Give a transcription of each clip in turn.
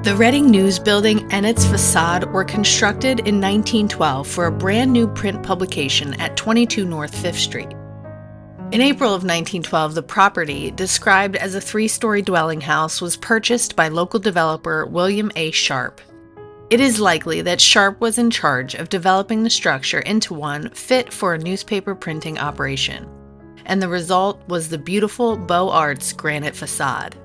The Reading News Building and its facade were constructed in 1912 for a brand new print publication at 22 North 5th Street. In April of 1912, the property, described as a 3-story dwelling house, was purchased by local developer William A. Sharp. It is likely that Sharp was in charge of developing the structure into one fit for a newspaper printing operation, and the result was the beautiful Beaux Arts granite facade.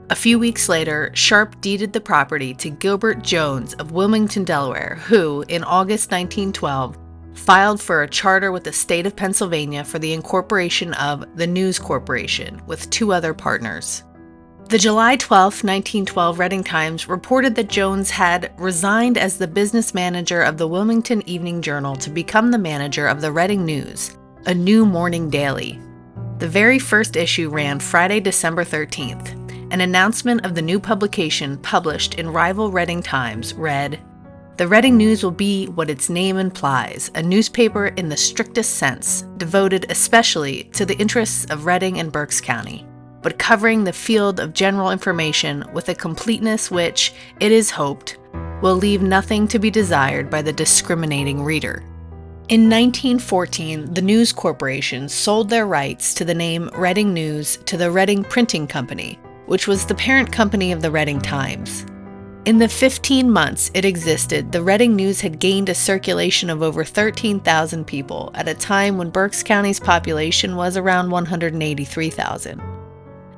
A few weeks later, Sharp deeded the property to Gilbert Jones of Wilmington, Delaware, who, in August 1912, filed for a charter with the state of Pennsylvania for the incorporation of the News Corporation with 2 other partners. The July 12, 1912 Reading Times reported that Jones had resigned as the business manager of the Wilmington Evening Journal to become the manager of the Reading News, a new morning daily. The very first issue ran Friday, December 13th. An announcement of the new publication published in rival Reading Times read, "The Reading News will be what its name implies, a newspaper in the strictest sense, devoted especially to the interests of Reading and Berks County, but covering the field of general information with a completeness which, it is hoped, will leave nothing to be desired by the discriminating reader." In 1914, the News Corporation sold their rights to the name Reading News to the Reading Printing Company, which was the parent company of the Reading Times. In the 15 months it existed, the Reading News had gained a circulation of over 13,000 people at a time when Berks County's population was around 183,000.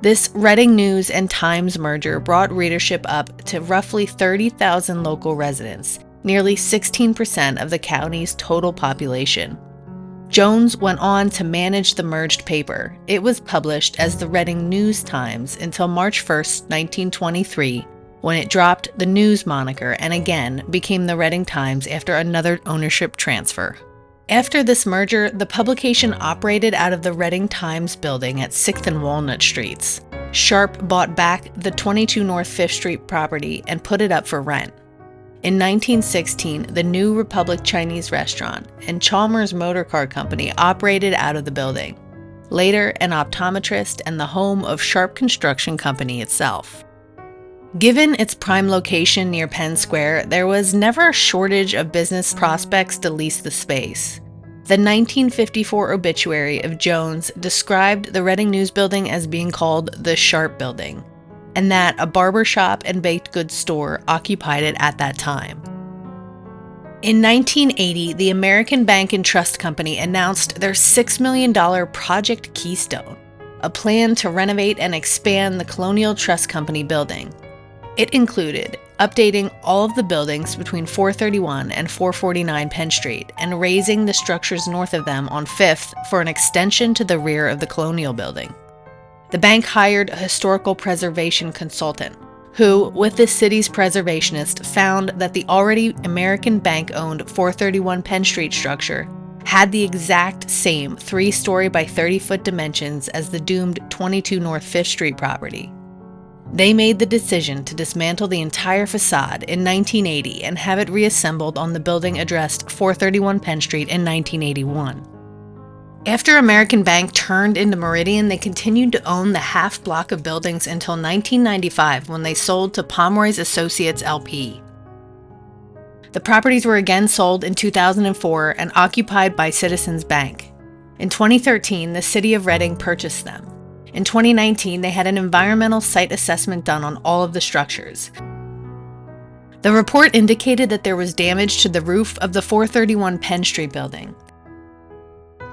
This Reading News and Times merger brought readership up to roughly 30,000 local residents, nearly 16% of the county's total population. Jones went on to manage the merged paper. It was published as the Reading News Times until March 1, 1923, when it dropped the News moniker and again became the Reading Times after another ownership transfer. After this merger, the publication operated out of the Reading Times building at 6th and Walnut Streets. Sharp bought back the 22 North 5th Street property and put it up for rent. In 1916, the New Republic Chinese restaurant and Chalmers Motor Car Company operated out of the building. Later, an optometrist and the home of Sharp Construction Company itself. Given its prime location near Penn Square, there was never a shortage of business prospects to lease the space. The 1954 obituary of Jones described the Reading News Building as being called the Sharp Building, and that a barber shop and baked goods store occupied it at that time. In 1980, the American Bank and Trust Company announced their $6 million Project Keystone, a plan to renovate and expand the Colonial Trust Company building. It included updating all of the buildings between 431 and 449 Penn Street and raising the structures north of them on 5th for an extension to the rear of the Colonial Building. The bank hired a historical preservation consultant, who, with the city's preservationist, found that the already American Bank-owned 431 Penn Street structure had the exact same 3-story by 30-foot dimensions as the doomed 22 North 5th Street property. They made the decision to dismantle the entire facade in 1980 and have it reassembled on the building addressed 431 Penn Street in 1981. After American Bank turned into Meridian, they continued to own the half block of buildings until 1995 when they sold to Pomeroy's Associates LP. The properties were again sold in 2004 and occupied by Citizens Bank. In 2013, the city of Reading purchased them. In 2019, they had an environmental site assessment done on all of the structures. The report indicated that there was damage to the roof of the 431 Penn Street building.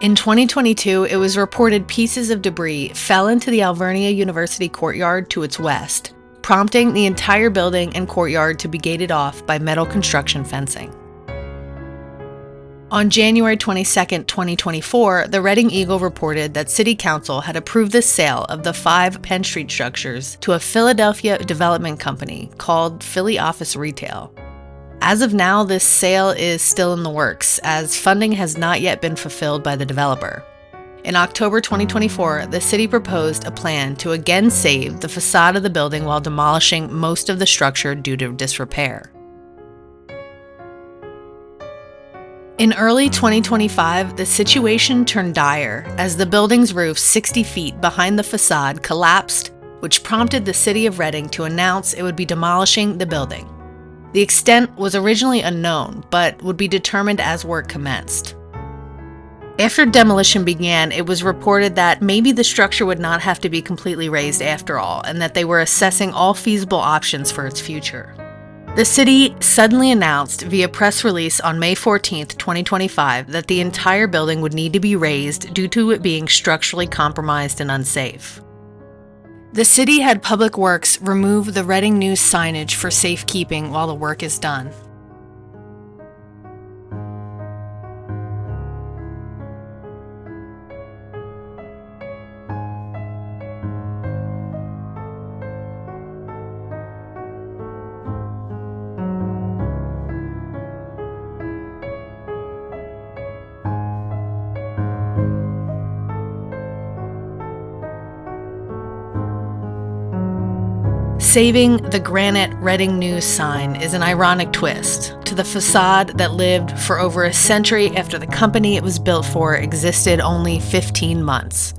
In 2022, it was reported pieces of debris fell into the Alvernia University courtyard to its west, prompting the entire building and courtyard to be gated off by metal construction fencing. On January 22, 2024, the Reading Eagle reported that City Council had approved the sale of the 5 Penn Street structures to a Philadelphia development company called Philly Office Retail. As of now, this sale is still in the works, as funding has not yet been fulfilled by the developer. In October 2024, the city proposed a plan to again save the facade of the building while demolishing most of the structure due to disrepair. In early 2025, the situation turned dire as the building's roof 60 feet behind the facade collapsed, which prompted the city of Reading to announce it would be demolishing the building. The extent was originally unknown, but would be determined as work commenced. After demolition began, it was reported that maybe the structure would not have to be completely razed after all, and that they were assessing all feasible options for its future. The city suddenly announced via press release on May 14, 2025, that the entire building would need to be razed due to it being structurally compromised and unsafe. The city had Public Works remove the Reading News signage for safekeeping while the work is done. Saving the granite Reading News sign is an ironic twist to the facade that lived for over a century after the company it was built for existed only 15 months.